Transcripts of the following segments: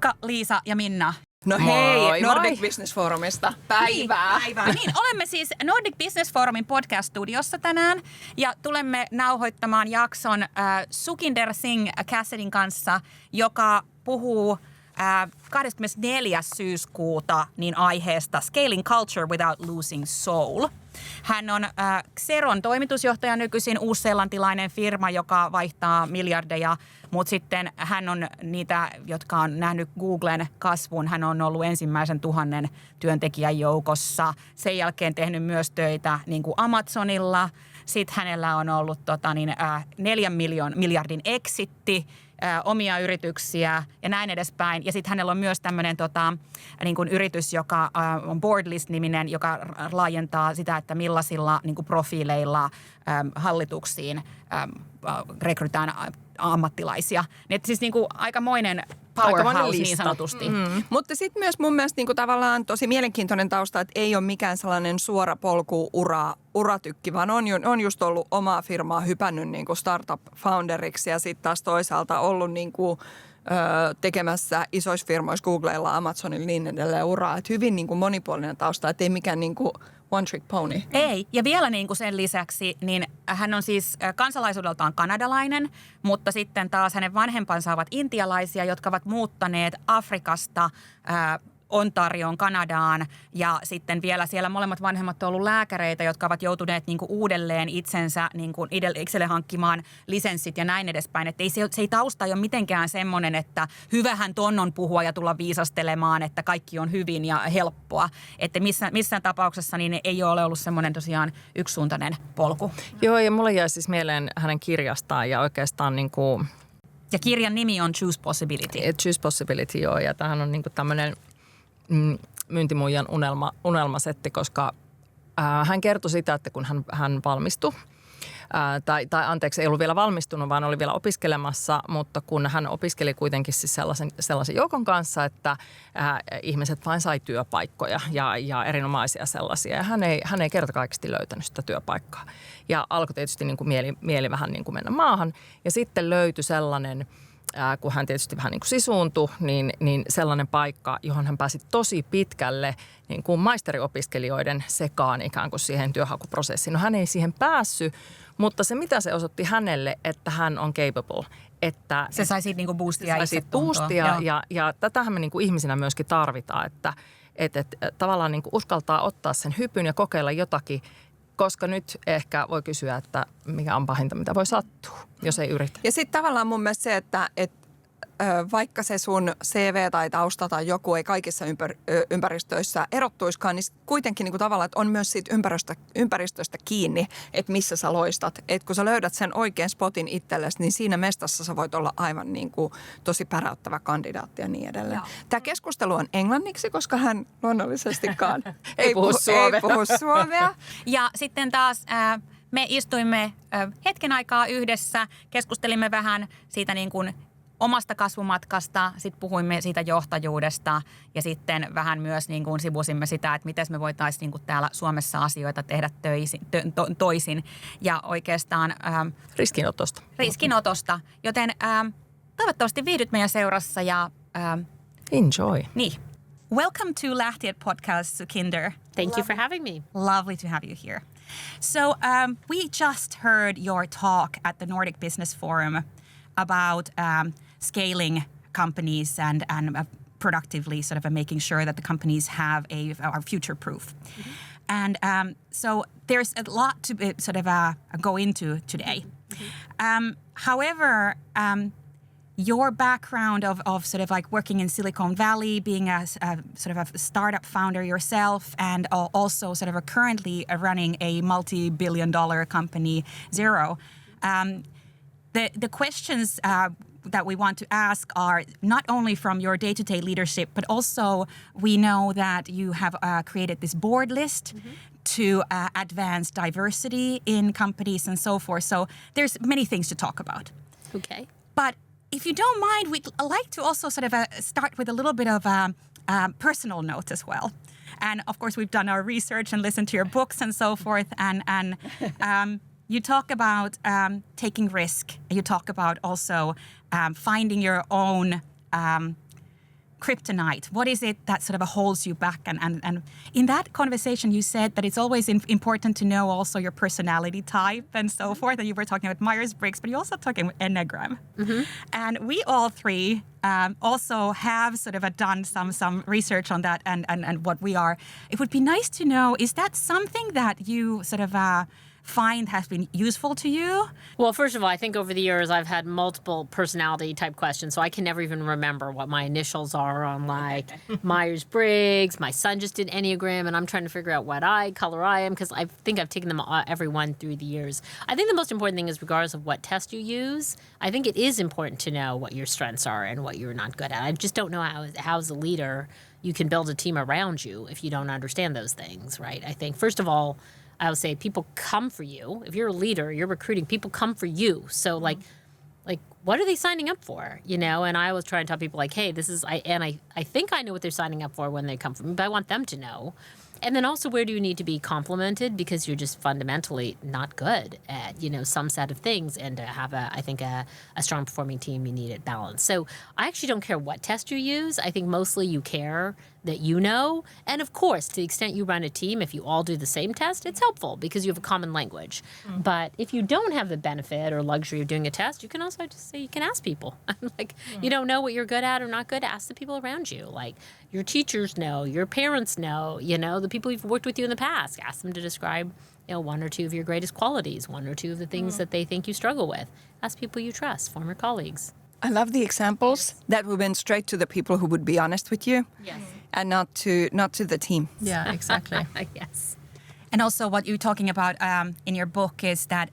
Moikka Liisa ja Minna. No hei, Nordic Business Forumista. Päivää. Niin, olemme siis Nordic Business Forumin podcast-studiossa tänään ja tulemme nauhoittamaan jakson Sukhinder Singh Cassidyn kanssa, joka puhuu 24. syyskuuta niin aiheesta Scaling Culture Without Losing Soul. Hän on Xeron toimitusjohtaja nykyisin, uusseelantilainen firma, joka vaihtaa miljardeja, mutta sitten hän on niitä, jotka on nähnyt Googlen kasvun. Hän on ollut ensimmäisen 1000 työntekijän joukossa. Sen jälkeen tehnyt myös töitä niin kuin Amazonilla. Sitten hänellä on ollut 4 miljardin exitti, omia yrityksiä ja näin edespäin. Ja sitten hänellä on myös tämmöinen niin kuin yritys, joka on Boardlist-niminen, joka laajentaa sitä, että millaisilla niin kuin profiileilla hallituksiin rekrytään ammattilaisia. Et siis niin kuin aikamoinen powerhouse niin sanotusti. Mutta sitten myös mun mielestä niin kuin tavallaan tosi mielenkiintoinen tausta, että ei ole mikään sellainen suora polku uratykki, vaan on just ollut omaa firmaa hypännyt niin kuin startup-founderiksi ja sitten taas toisaalta ollut niin kuin tekemässä isoissa firmoissa, Googlella, Amazonilla niin edelleen uraa. Että hyvin niin kuin monipuolinen tausta, että ei mikään niin kuin one trick pony. Ei. Ja vielä niin kuin sen lisäksi, niin hän on siis kansalaisuudeltaan kanadalainen, mutta sitten taas hänen vanhempansa ovat intialaisia, jotka ovat muuttaneet Afrikasta Ontarioon, Kanadaan ja sitten vielä siellä molemmat vanhemmat on ollut lääkäreitä, jotka ovat joutuneet niin kuin uudelleen itsensä niin kuin itselle hankkimaan lisenssit ja näin edespäin. Että se ei tausta ole mitenkään semmoinen, että hyvähän ton on puhua ja tulla viisastelemaan, että kaikki on hyvin ja helppoa. Että missään tapauksessa niin ei ole ollut semmoinen tosiaan yksisuuntainen polku. Joo, ja mulle jäi siis mieleen hänen kirjastaan ja oikeastaan niin kuin... Ja kirjan nimi on Choose Possibility. Choose Possibility, joo, ja tämähän on niin kuin tämmöinen myyntimuijan unelmasetti, koska hän kertoi sitä, että kun hän valmistui, tai anteeksi, ei ollut vielä valmistunut, vaan oli vielä opiskelemassa, mutta kun hän opiskeli kuitenkin siis sellaisen joukon kanssa, että ihmiset vain sai työpaikkoja ja erinomaisia sellaisia, ja hän ei kertakaikkisesti löytänyt sitä työpaikkaa. Ja alkoi tietysti niin kuin mieli vähän niin kuin mennä maahan, ja sitten löytyi sellainen, kun hän tietysti vähän niin kuin sisuuntui, niin sellainen paikka, johon hän pääsi tosi pitkälle niin kuin maisteriopiskelijoiden sekaan ikään kuin siihen työhakuprosessiin. No hän ei siihen päässyt, mutta se mitä se osoitti hänelle, että hän on capable. Että se sai siitä niin kuin boostia ja tätähän me niin kuin ihmisinä myöskin tarvitaan, että tavallaan niin kuin uskaltaa ottaa sen hypyn ja kokeilla jotakin, koska nyt ehkä voi kysyä, että mikä on pahinta, mitä voi sattua, jos ei yritä. Ja sitten tavallaan mun mielestä se, että vaikka se sun CV tai tausta tai joku ei kaikissa ympäristöissä erottuiskaan, niin kuitenkin niin kuin tavallaan, että on myös siitä ympäristöstä kiinni, että missä sä loistat. Että kun sä löydät sen oikean spotin itsellesi, niin siinä mestassa sä voit olla aivan niin kuin tosi päräyttävä kandidaatti ja niin edelleen. Tämä keskustelu on englanniksi, koska hän luonnollisestikaan ei puhu suomea. Ja sitten taas... Me istuimme hetken aikaa yhdessä, keskustelimme vähän siitä niin kuin omasta kasvumatkasta, sitten puhuimme siitä johtajuudesta ja sitten vähän myös niin kuin sivusimme sitä, että miten me voitaisiin niin kuin täällä Suomessa asioita tehdä toisin ja oikeastaan... Riskinotosta, joten toivottavasti viihdyt meidän seurassa ja... Enjoy. Niin. Welcome to Lähtijät podcast, Sukhinder. Thank you for having me. Lovely to have you here. So we just heard your talk at the Nordic Business Forum about scaling companies and productively sort of making sure that the companies are future-proof. Mm-hmm. And so there's a lot to sort of go into today. Mm-hmm. However, your background of sort of like working in Silicon Valley, being a sort of a startup founder yourself, and also sort of currently running a multi-billion-dollar company, Xero. The questions that we want to ask are not only from your day-to-day leadership, but also we know that you have created this board list to advance diversity in companies and so forth. So there's many things to talk about. Okay. But if you don't mind, we'd like to also sort of start with a little bit of a personal note as well. And of course, we've done our research and listened to your books and so forth. And you talk about taking risk. You talk about also finding your own kryptonite? What is it that sort of holds you back? And in that conversation, you said that it's always important to know also your personality type and so forth. And you were talking about Myers-Briggs, but you're also talking about Enneagram. Mm-hmm. And we all three also have sort of done some research on that and what we are. It would be nice to know, is that something that you sort of find has been useful to you? Well, first of all, I think over the years I've had multiple personality type questions, so I can never even remember what my initials are on like Myers-Briggs. My son just did Enneagram, and I'm trying to figure out what color I am, because I think I've taken them every one through the years. I think the most important thing is, regardless of what test you use, I think it is important to know what your strengths are and what you're not good at. I just don't know how as a leader you can build a team around you if you don't understand those things, right? I think, first of all, I would say people come for you. If you're a leader, you're recruiting, people come for you. So like what are they signing up for? You know, and I always try and tell people like, hey, I think I know what they're signing up for when they come for me, but I want them to know. And then also, where do you need to be complimented because you're just fundamentally not good at, you know, some set of things. And to have I think a strong performing team, you need it balanced. So I actually don't care what test you use. I think mostly you care that you know. And of course, to the extent you run a team, if you all do the same test, it's helpful because you have a common language. Mm-hmm. But if you don't have the benefit or luxury of doing a test, you can also just say, you can ask people. Like, you don't know what you're good at or not good, ask the people around you. Like, your teachers know, your parents know, you know, the people who've worked with you in the past. Ask them to describe, you know, one or two of your greatest qualities, one or two of the things that they think you struggle with. Ask people you trust, former colleagues. I love the examples that we went straight to the people who would be honest with you. Yes. And not to the team. Yeah, exactly. Yes. And also what you're talking about in your book is that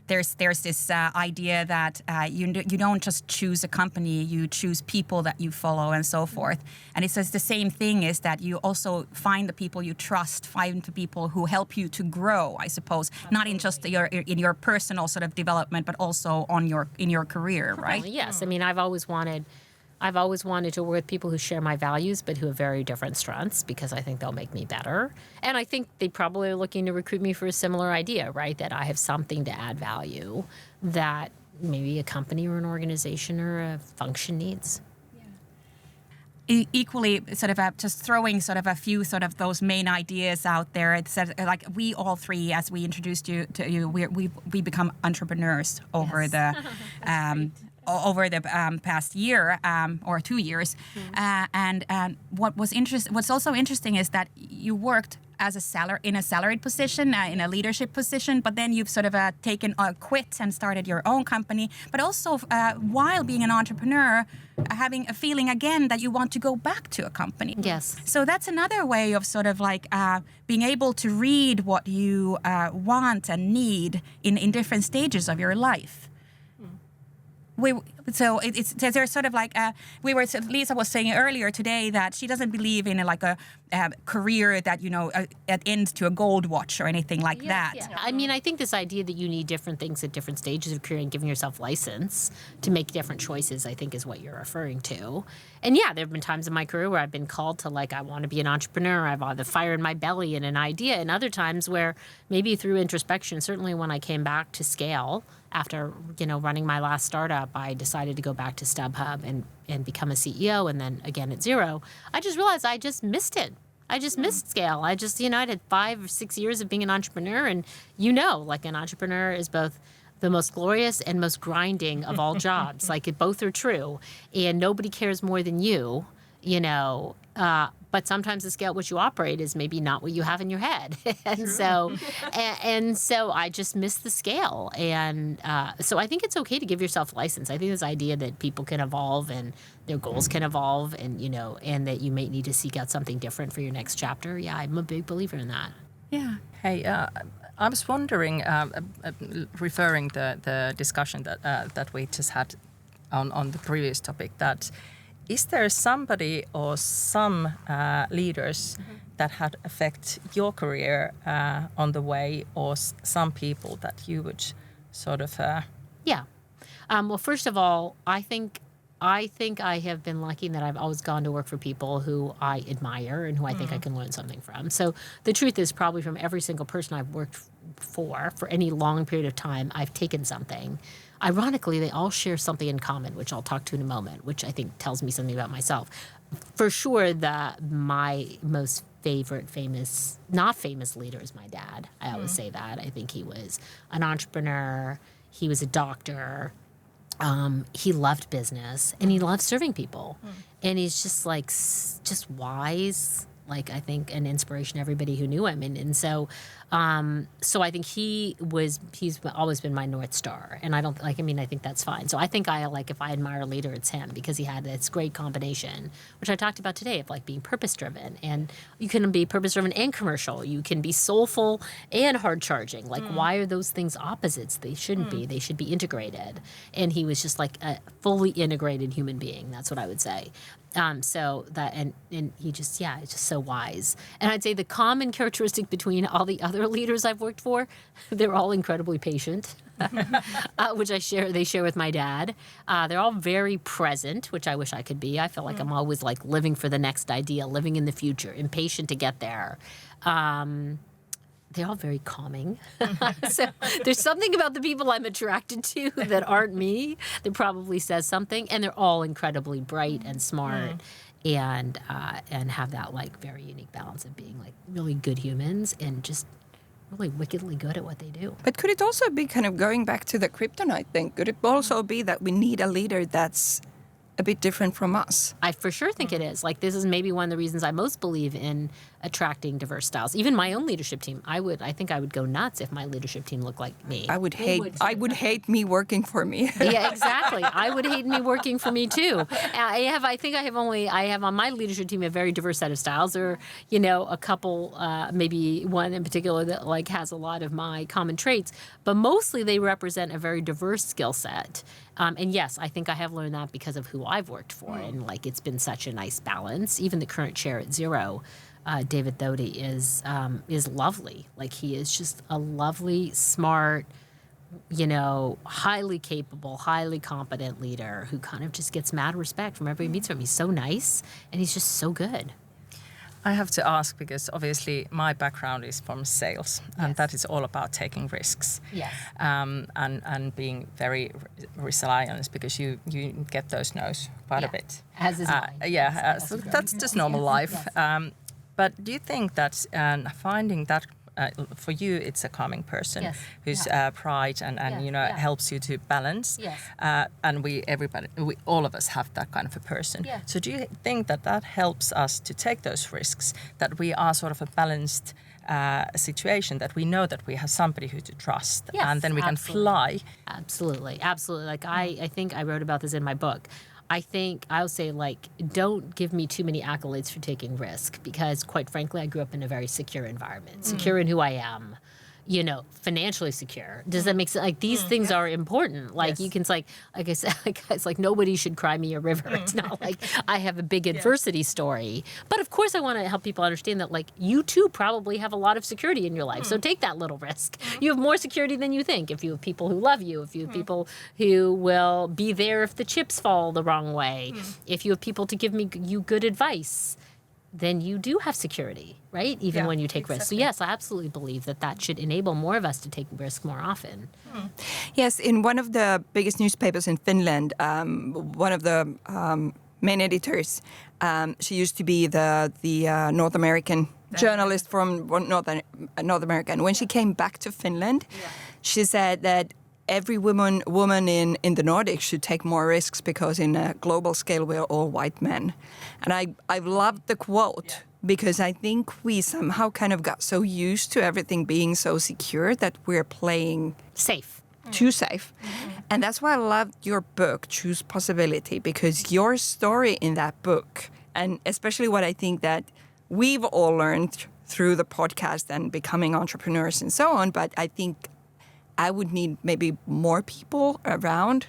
there's this idea that you don't just choose a company, you choose people that you follow and so forth. And it says the same thing is that you also find the people you trust, find the people who help you to grow, I suppose, not in just in your personal sort of development, but also in your career, right? Yes. I mean, I've always wanted to work with people who share my values, but who have very different strengths, because I think they'll make me better. And I think they probably are looking to recruit me for a similar idea, right? That I have something to add value that maybe a company or an organization or a function needs. Equally, sort of just throwing sort of a few sort of those main ideas out there. It said, like, we all three, as we introduced you to you, we become entrepreneurs over the past year or 2 years. And what's also interesting is that you worked as in a salaried position, in a leadership position, but then you've sort of quit and started your own company. But also, while being an entrepreneur, having a feeling again that you want to go back to a company. Yes. So that's another way of sort of like being able to read what you want and need in different stages of your life. There's sort of like Liisa was saying earlier today that she doesn't believe in a career that that ends to a gold watch or anything like that. Yeah. I mean, I think this idea that you need different things at different stages of career and giving yourself license to make different choices, I think, is what you're referring to. And yeah, there have been times in my career where I've been called to I want to be an entrepreneur. I've had the fire in my belly and an idea, and other times where maybe through introspection, certainly when I came back to scale after running my last startup, I decided to go back to StubHub and become a CEO, and then again at Xero. I just realized I just missed it. I just missed scale. I just, I had 5 or 6 years of being an entrepreneur, and an entrepreneur is both the most glorious and most grinding of all jobs. Both are true, and nobody cares more than you, but sometimes the scale at which you operate is maybe not what you have in your head. And so I just missed the scale. And so I think it's okay to give yourself license. I think this idea that people can evolve and their goals can evolve and, and that you may need to seek out something different for your next chapter. Yeah, I'm a big believer in that. Yeah. Hey, I was wondering, referring the discussion that we just had on the previous topic, that is there somebody or some leaders that had affect your career on the way, or some people that you would sort of... Yeah. Well, first of all, I think I have been lucky that I've always gone to work for people who I admire and who I think I can learn something from. So the truth is, probably from every single person I've worked for any long period of time, I've taken something. ironically, they all share something in common, which I'll talk to in a moment, which I think tells me something about myself. For sure, my most favorite not famous leader is my dad. I always say that. I think he was an entrepreneur. He was a doctor. He loved business and he loved serving people. And he's just like, just wise, like I think an inspiration to everybody who knew him. And so I think he's always been my North Star. And I think that's fine. So I think if I admire a leader, it's him because he had this great combination, which I talked about today, of like being purpose-driven. And you can be purpose-driven and commercial. You can be soulful and hard-charging. Like, why are those things opposites? They shouldn't be. They should be integrated. And he was just like a fully integrated human being. That's what I would say. So that, and he just, it's just so wise. And I'd say the common characteristic between all the other leaders I've worked for, they're all incredibly patient, which they share with my dad. They're all very present, which I wish I could be. I feel like I'm always like living for the next idea, living in the future, impatient to get there. They're all very calming. So there's something about the people I'm attracted to that aren't me that probably says something. And they're all incredibly bright and smart and have that like very unique balance of being like really good humans and just really wickedly good at what they do. But could it also be kind of going back to the kryptonite thing? Could it also be that we need a leader that's a bit different from us? I for sure think it is. Like, this is maybe one of the reasons I most believe in attracting diverse styles. Even my own leadership team, I think I would go nuts if my leadership team looked like me. I would hate me working for me. Yeah, exactly. I would hate me working for me too. I have on my leadership team a very diverse set of styles. There are, a couple, maybe one in particular that like has a lot of my common traits, but mostly they represent a very diverse skill set. And yes, I think I have learned that because of who I've worked for, and like it's been such a nice balance. Even the current chair at Xero, David Thodey, is lovely. Like, he is just a lovely, smart, highly capable, highly competent leader who kind of just gets mad respect from everybody who meets him. He's so nice, and he's just so good. I have to ask because obviously my background is from sales, and that is all about taking risks. Yes. And being very resilient because you get those no's quite a bit. As is mine. So that's just normal life. Yes. But do you think that finding that for you it's a calming person who's bright and helps you to balance? Yes. And we all of us have that kind of a person. Yeah. So do you think that helps us to take those risks, that we are sort of a balanced situation, that we know that we have somebody who to trust, and then we can fly? Absolutely. Like I think I wrote about this in my book. I think I'll say, like, don't give me too many accolades for taking risk because, quite frankly, I grew up in a very secure environment, secure in who I am, financially secure. Does that make sense? Like, these things are important. Like, you can, like I said, it's like nobody should cry me a river. It's not like I have a big adversity story. But, of course, I want to help people understand that, like, you, too, probably have a lot of security in your life. So take that little risk. You have more security than you think. If you have people who love you, if you have people who will be there if the chips fall the wrong way, if you have people to give you good advice, then you do have security, right? Even when you take risks. So yes, I absolutely believe that should enable more of us to take risks more often. Yes, in one of the biggest newspapers in Finland, one of the main editors, she used to be the North American journalist from North America. And when she came back to Finland, she said that every woman in the Nordics should take more risks because in a global scale we're all white men. And I've loved the quote because I think we somehow kind of got so used to everything being so secure that we're playing safe. Too safe. And that's why I loved your book, Choose Possibility, because your story in that book, and especially what I think that we've all learned through the podcast and becoming entrepreneurs and so on, but I think I would need maybe more people around.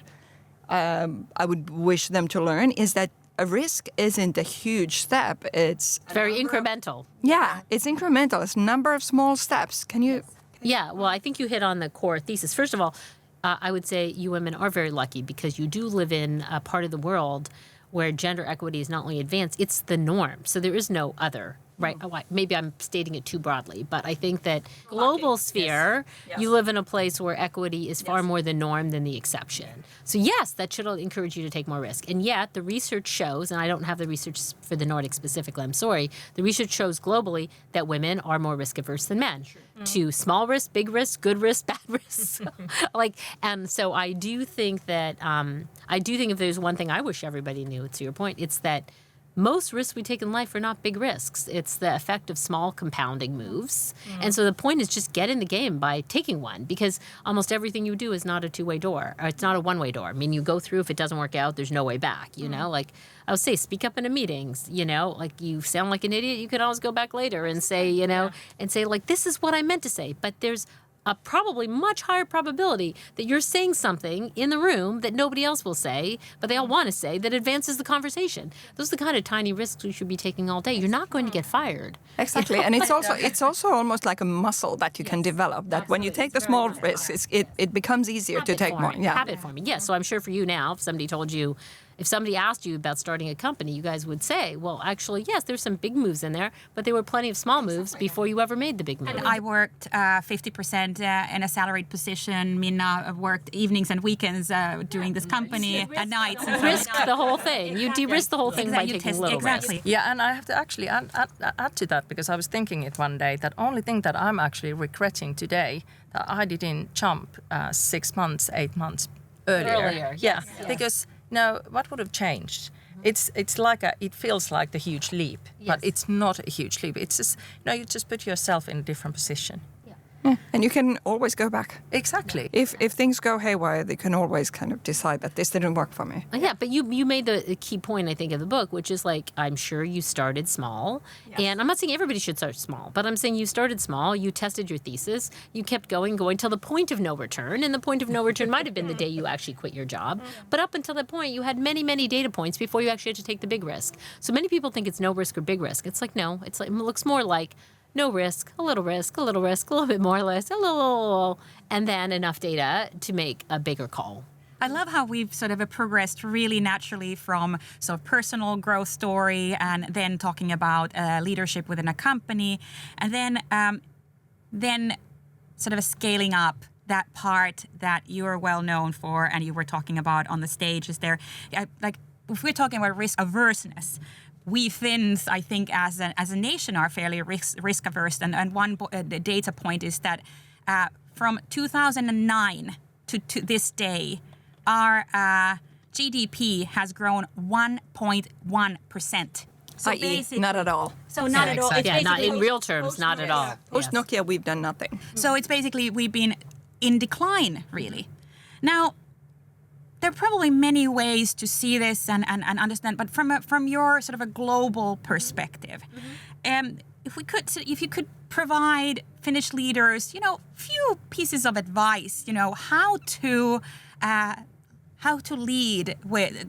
I would wish them to learn is that a risk isn't a huge step. It's very incremental. Yeah, it's incremental. It's a number of small steps. Can you? Yeah, well, I think you hit on the core thesis. First of all, I would say you women are very lucky because you do live in a part of the world where gender equity is not only advanced, it's the norm. So there is no other right? Maybe I'm stating it too broadly, but I think that global sphere, you live in a place where equity is far more the norm than the exception. So yes, that should encourage you to take more risk. And yet the research shows, and I don't have the research for the Nordics specifically, I'm sorry, the research shows globally that women are more risk averse than men. To small risk, big risk, good risk, bad risk. And so I do think that, if there's one thing I wish everybody knew, to your point, it's that most risks we take in life are not big risks. It's the effect of small compounding moves. And so the point is just get in the game by taking one, because almost everything you do is not a two-way door. Or it's not a one-way door. I mean, you go through, if it doesn't work out, there's no way back, you know? Like I would say, speak up in a meetings, you know? Like you sound like an idiot, you can always go back later and say, you know, and say like, this is what I meant to say. But there's a probably much higher probability that you're saying something in the room that nobody else will say, but they all want to say, that advances the conversation. Those are the kind of tiny risks we should be taking all day. You're not going to get fired. Exactly, you know? And it's also almost like a muscle that you can develop. That when you take the small risks, it becomes easier to take more. Yeah, habit forming. Yes. So I'm sure for you now, if somebody asked you about starting a company, you guys would say, well, actually, yes, there's some big moves in there, but there were plenty of small moves before you ever made the big move. And I worked 50% in a salaried position. Minna worked evenings and weekends doing this company at nights. You risk the whole thing. You de-risk the whole thing by taking a little risk. Yeah, and I have to actually add to that, because I was thinking it one day, that only thing that I'm actually regretting today, that I didn't jump 6 months, 8 months earlier. Yes. Because now, what would have changed? It's like it feels like the huge leap, but it's not a huge leap. It's just, you just put yourself in a different position. Yeah. And you can always go back. Exactly. If things go haywire, they can always kind of decide that this didn't work for me. Yeah, but you made the key point, I think, of the book, which is like, I'm sure you started small. Yes. And I'm not saying everybody should start small, but I'm saying you started small, you tested your thesis, you kept going till the point of no return. And the point of no return might have been the day you actually quit your job. But up until that point, you had many, many data points before you actually had to take the big risk. So many people think it's no risk or big risk. It's like, no, it looks more like no risk, a little risk, a little risk, a little bit more risk, a little, and then enough data to make a bigger call. I love how we've sort of progressed really naturally from sort of personal growth story and then talking about leadership within a company, and then sort of scaling up that part that you're well known for and you were talking about on the stage. Is there, like, if we're talking about risk averseness, we Finns, I think, as a nation, are fairly risk averse. And one data point is that from 2009 to this day, our GDP has grown 1.1%. So basically, not at all. So not at all. Exactly. Yeah, not in real terms, not at all. Post Nokia, we've done nothing. So it's basically we've been in decline, really. Now, there are probably many ways to see this and understand, but from your sort of a global perspective, if you could provide Finnish leaders, few pieces of advice, how to lead with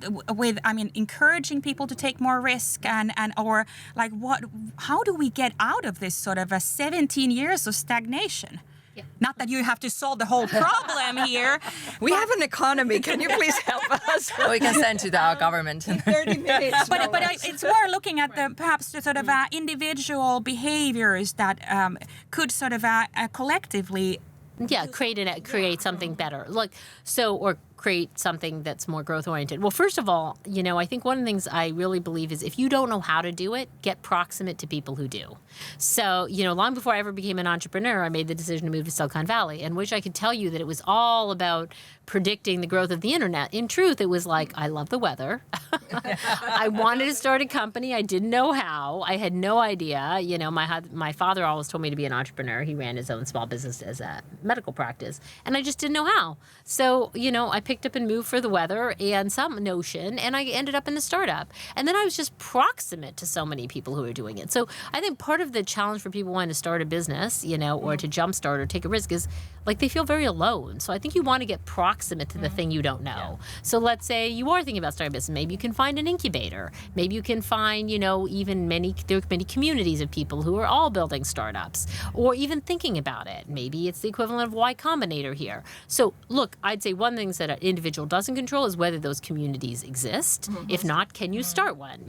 encouraging people to take more risk or like how do we get out of this sort of a 17 years of stagnation? Yeah. Not that you have to solve the whole problem here. We have an economy. Can you please help us? We can send to our government. In 30 minutes. But it's more looking at perhaps the sort of individual behaviors that could sort of collectively create something better. Or create something that's more growth oriented. Well, first of all, I think one of the things I really believe is if you don't know how to do it, get proximate to people who do. So, long before I ever became an entrepreneur, I made the decision to move to Silicon Valley, and wish I could tell you that it was all about predicting the growth of the internet. In truth, it was like, I love the weather. I wanted to start a company. I didn't know how. I had no idea. My father always told me to be an entrepreneur. He ran his own small business as a medical practice, and I just didn't know how. So, I picked up and moved for the weather and some notion, and I ended up in a startup. And then I was just proximate to so many people who are doing it. So I think part of the challenge for people wanting to start a business, or to jumpstart or take a risk is like they feel very alone. So I think you want to get proximate to the thing you don't know. Yeah. So let's say you are thinking about starting a business. Maybe you can find an incubator. Maybe you can find, there are many communities of people who are all building startups or even thinking about it. Maybe it's the equivalent of Y Combinator here. So look, I'd say one thing that an individual doesn't control is whether those communities exist. If not, can you start one?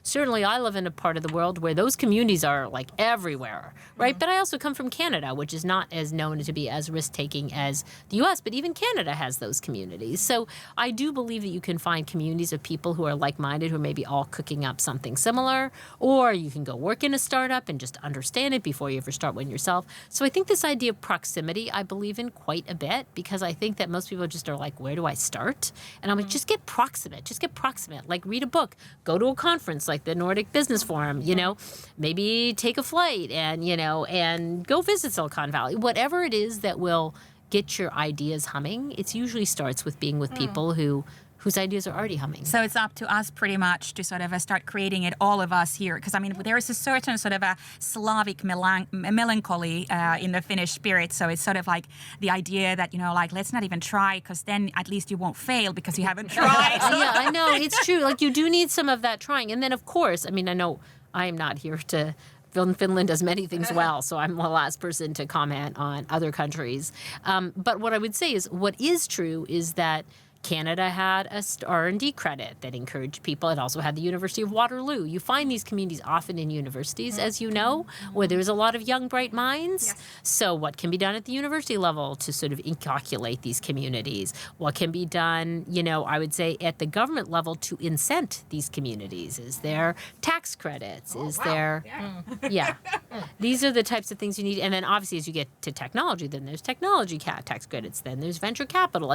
Certainly I live in a part of the world where those communities are like everywhere, right? But I also come from Canada, which is not as known to be as risk-taking as the US, but even Canada has those communities. So I do believe that you can find communities of people who are like-minded, who are maybe all cooking up something similar, or you can go work in a startup and just understand it before you ever start one yourself. So I think this idea of proximity, I believe in quite a bit, because I think that most people just are like, where do I start? And I'm like, just get proximate, like read a book, go to a conference like the Nordic Business Forum, maybe take a flight and go visit Silicon Valley. Whatever it is that will get your ideas humming, it usually starts with being with people whose ideas are already humming. So it's up to us pretty much to sort of start creating it, all of us here. Because, there is a certain sort of a Slavic melancholy in the Finnish spirit. So it's sort of like the idea that, let's not even try, because then at least you won't fail because you haven't tried. Yeah, I know. It's true. Like, you do need some of that trying. And then, of course, I know I am not here to... Finland does many things well, so I'm the last person to comment on other countries. But what I would say is what is true is that Canada had a R&D credit that encouraged people. It also had the University of Waterloo. You find these communities often in universities, as you know, where there's a lot of young, bright minds. Yes. So what can be done at the university level to sort of inculcate these communities? What can be done, I would say, at the government level to incent these communities? Is there tax credits? Yeah. These are the types of things you need. And then obviously as you get to technology, then there's technology tax credits. Then there's venture capital.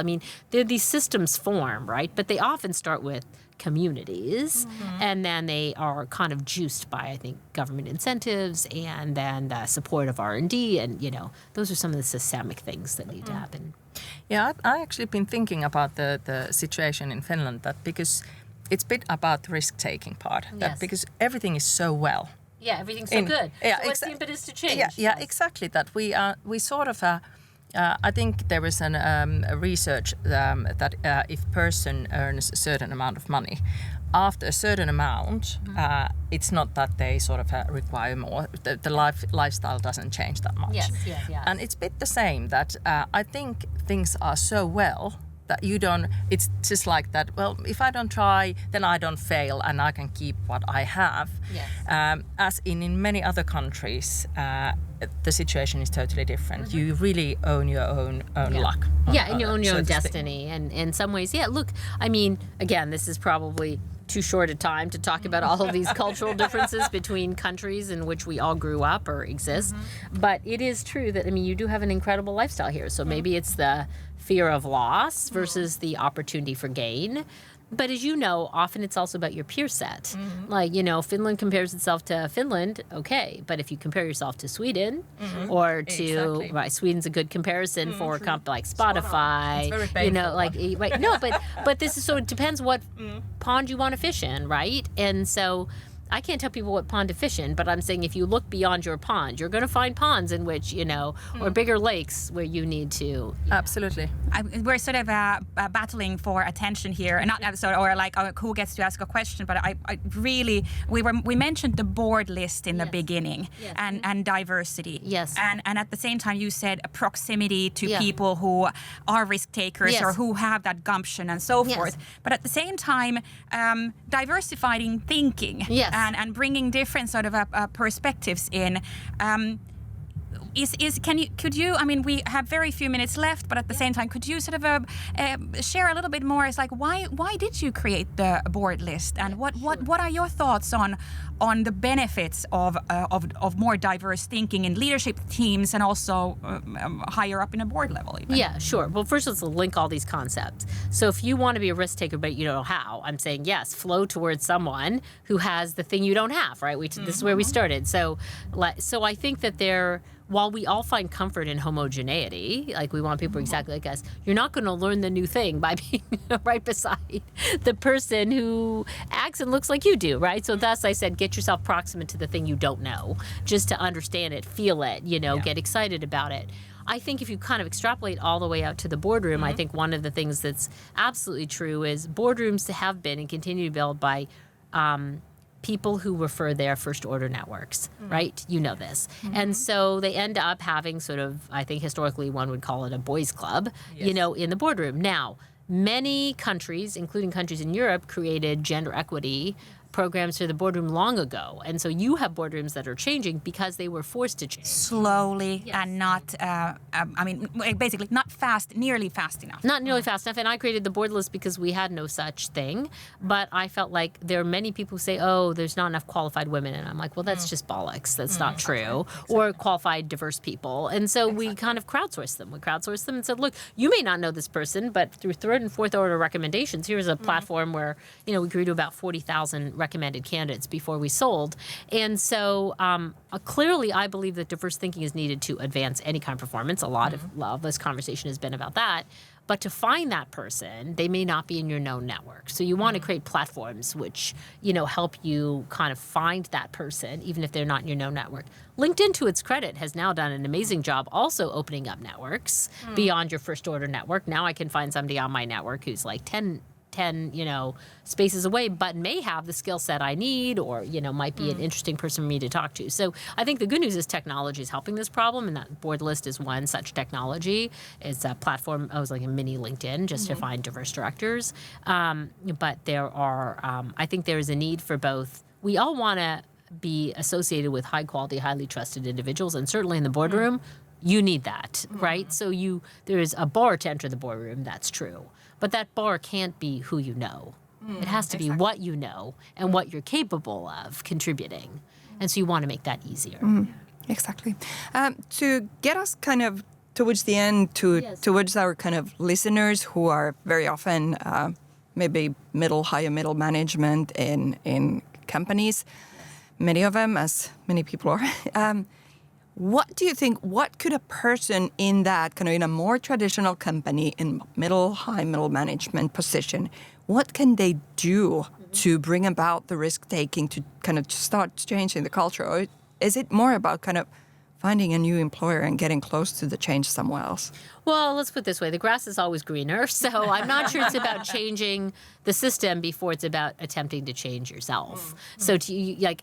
There are these systems form, right? But they often start with communities, and then they are kind of juiced by, I think, government incentives and then the support of R&D, and, those are some of the systemic things that need to happen. Yeah, I actually been thinking about the situation in Finland, that because it's a bit about the risk-taking part, that because everything is so well. Yeah, everything's so good. Yeah, so what's the impetus to change? Yeah, exactly. That we sort of... I think there is a research that if person earns a certain amount of money, after a certain amount, it's not that they sort of require more. The lifestyle doesn't change that much. Yes. And it's a bit the same that I think things are so well that you don't, it's just like that, well, if I don't try, then I don't fail and I can keep what I have. Yes. As in many other countries, the situation is totally different. You really own your own luck. Yeah, and you own your own destiny. And in some ways, look, again, this is probably too short a time to talk about all of these cultural differences between countries in which we all grew up or exist. But it is true that, you do have an incredible lifestyle here. So maybe it's the fear of loss versus the opportunity for gain. But as you know, often it's also about your peer set. Like, Finland compares itself to Finland, okay. But if you compare yourself to Sweden or to, right, Sweden's a good comparison for a company like Spotify. It's very painful. Right. No, but this is, so it depends what pond you want to fish in, right? And so I can't tell people what pond to fish in, but I'm saying if you look beyond your pond, you're going to find ponds in which, or bigger lakes where you need to. Absolutely. We're sort of battling for attention here, and not who gets to ask a question. But I really, we mentioned the board list in the beginning, and diversity. Yes. And at the same time, you said a proximity to people who are risk takers or who have that gumption and so forth. But at the same time, diversifying thinking. Yes. And bringing different sort of perspectives in. Could you? We have very few minutes left, but at the same time, could you sort of share a little bit more? It's like why did you create the board list, and what are your thoughts on the benefits of more diverse thinking in leadership teams and also higher up in a board level? Even? Yeah, sure. Well, first let's link all these concepts. So if you want to be a risk taker but you don't know how, I'm saying yes, flow towards someone who has the thing you don't have. Right? This is where we started. So I think that while we all find comfort in homogeneity, like we want people exactly like us, you're not going to learn the new thing by being right beside the person who acts and looks like you do, right? So thus I said, get yourself proximate to the thing you don't know, just to understand it, feel it, get excited about it. I think if you kind of extrapolate all the way out to the boardroom, I think one of the things that's absolutely true is boardrooms have been and continue to build by people who refer their first order networks, right? You know this. And so they end up having sort of, I think historically one would call it a boys club, you know, in the boardroom. Now, many countries, including countries in Europe, created gender equity programs for the boardroom long ago. And so you have boardrooms that are changing because they were forced to change. Slowly and not, basically not fast, nearly fast enough. Not nearly fast enough. And I created the board list because we had no such thing. But I felt like there are many people who say, oh, there's not enough qualified women. And I'm like, well, that's just bollocks. That's not true. Or qualified diverse people. And so we kind of crowdsourced them. We crowdsourced them and said, look, you may not know this person, but through third and fourth order recommendations, here's a platform where, you know, we grew to about 40,000 recommended candidates before we sold. And so clearly I believe that diverse thinking is needed to advance any kind of performance. A lot of this conversation has been about that. But to find that person, they may not be in your known network. So you want to create platforms which, you know, help you kind of find that person, even if they're not in your known network. LinkedIn, to its credit, has now done an amazing job also opening up networks beyond your first order network. Now I can find somebody on my network who's like 10, you know, spaces away, but may have the skill set I need or, you know, might be an interesting person for me to talk to. So I think the good news is technology is helping this problem, and that board list is one such technology. It's a platform, it was like a mini LinkedIn just to find diverse directors. But there are, I think there is a need for both. We all want to be associated with high quality, highly trusted individuals, and certainly in the boardroom, you need that, right? So there is a bar to enter the boardroom, that's true. But that bar can't be who you know. It has to be what you know and what you're capable of contributing. And so you want to make that easier. Exactly. To get us kind of towards the end, towards our kind of listeners who are very often maybe higher middle management in companies, many of them, as many people are, what do you think, what could a person in that kind of in a more traditional company in high middle management position, what can they do to bring about the risk taking to kind of start changing the culture? Or is it more about kind of finding a new employer and getting close to the change somewhere else? Well, let's put it this way. The grass is always greener. So I'm not sure it's about changing the system before it's about attempting to change yourself. So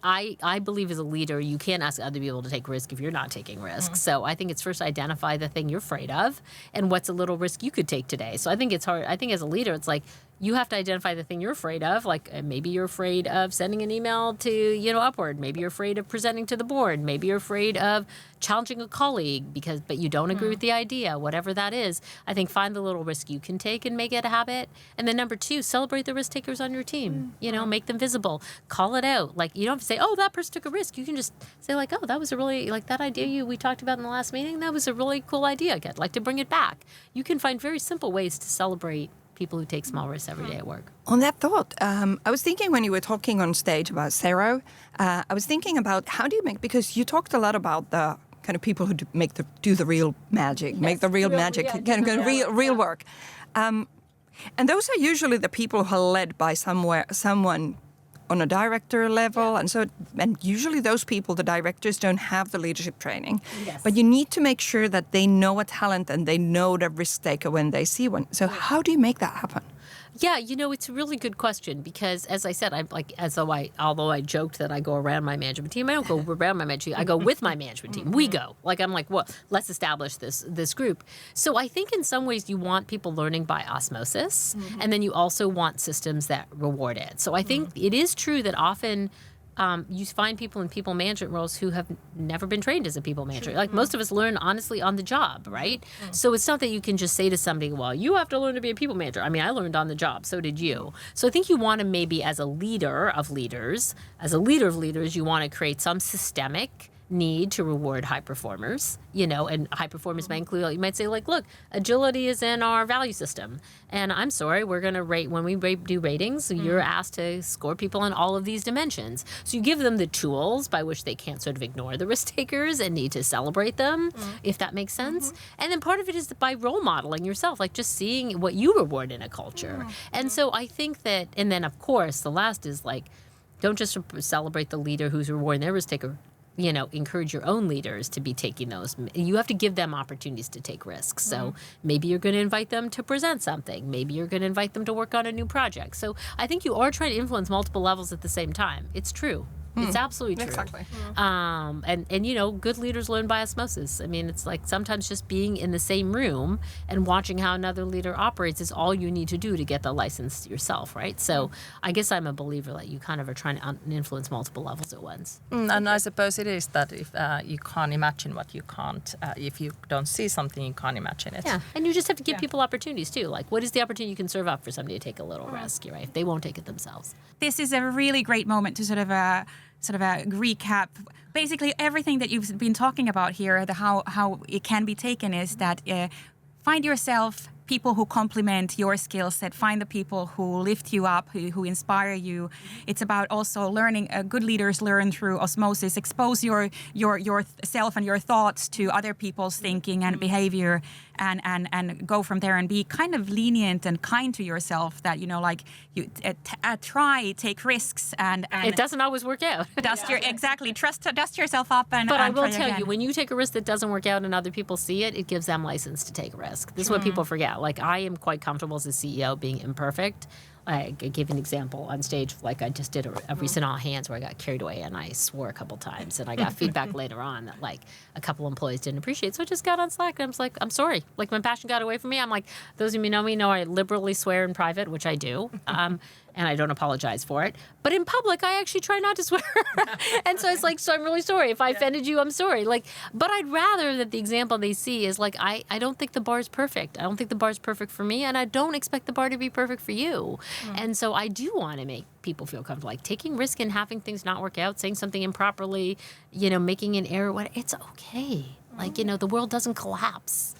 I believe as a leader, you can't ask other people to take risk if you're not taking risks. So I think it's first identify the thing you're afraid of and what's a little risk you could take today. So I think it's hard. I think as a leader, it's like, you have to identify the thing you're afraid of. Like maybe you're afraid of sending an email to, you know, Upward. Maybe you're afraid of presenting to the board. Maybe you're afraid of challenging a colleague but you don't agree with the idea, whatever that is. I think find the little risk you can take and make it a habit. And then number 2, celebrate the risk takers on your team. You know, make them visible. Call it out. Like you don't have to say, oh, that person took a risk. You can just say like, oh, that was a really, like that idea we talked about in the last meeting, that was a really cool idea. I'd like to bring it back. You can find very simple ways to celebrate people who take small risks every day at work. On that thought, I was thinking when you were talking on stage about zero, I was thinking about how do you make, because you talked a lot about the kind of people who do the real magic, make the real magic, real work. And those are usually the people who are led by someone on a director level. And usually those people, the directors, don't have the leadership training. Yes. But you need to make sure that they know a talent and they know the risk taker when they see one. So how do you make that happen? Yeah, you know, it's a really good question because, as I said, although I joked that I go around my management team, I don't go around my management team. I go with my management team. We go. Like, I'm like, well, let's establish this group. So I think in some ways you want people learning by osmosis, and then you also want systems that reward it. So I think it is true that often you find people in people management roles who have never been trained as a people manager. Like most of us learn honestly on the job, right? So it's not that you can just say to somebody, well, you have to learn to be a people manager. I mean, I learned on the job, so did you. So I think you want to maybe as a leader of leaders, you want to create some systemic need to reward high performers, you know, and high performers might include, you might say like, look, agility is in our value system. And I'm sorry, we're going to rate, when we do ratings, you're asked to score people on all of these dimensions. So you give them the tools by which they can't sort of ignore the risk takers and need to celebrate them, if that makes sense. And then part of it is by role modeling yourself, like just seeing what you reward in a culture. And so I think that, and then of course, the last is like, don't just celebrate the leader who's rewarding their risk taker. encourage your own leaders to be taking those. You have to give them opportunities to take risks. So maybe you're going to invite them to present something. Maybe you're going to invite them to work on a new project. So I think you are trying to influence multiple levels at the same time. It's true. It's absolutely true. Exactly. And good leaders learn by osmosis. I mean, it's like sometimes just being in the same room and watching how another leader operates is all you need to do to get the license yourself, right? So I guess I'm a believer that you kind of are trying to influence multiple levels at once. And I suppose it is that if you can't imagine what you can't, if you don't see something, you can't imagine it. Yeah, and you just have to give people opportunities too. Like, what is the opportunity you can serve up for somebody to take a little risk, right? If they won't take it themselves. This is a really great moment to sort of recap. Basically, everything that you've been talking about here, how it can be taken is that find yourself people who complement your skill set, find the people who lift you up, who inspire you. It's about also learning, good leaders learn through osmosis, expose yourself and your thoughts to other people's thinking and behavior, and go from there and be kind of lenient and kind to yourself, that, take risks and it doesn't always work out. Dust yourself up and But I will try tell again. you, when you take a risk that doesn't work out and other people see it, it gives them license to take a risk. This is what people forget. Like, I am quite comfortable as a CEO being imperfect. I gave an example on stage, like I just did a recent all hands where I got carried away and I swore a couple times, and I got feedback later on that like a couple employees didn't appreciate. So I just got on Slack and I was like, I'm sorry. Like, my passion got away from me. I'm like, those of you who know me know I liberally swear in private, which I do. And I don't apologize for it. But in public, I actually try not to swear. And so it's like, so I'm really sorry. If I offended you, I'm sorry. Like, but I'd rather that the example they see is like, I don't think the bar is perfect. I don't think the bar is perfect for me, and I don't expect the bar to be perfect for you. And so I do want to make people feel comfortable, like taking risk and having things not work out, saying something improperly, making an error. It's okay. Like, the world doesn't collapse.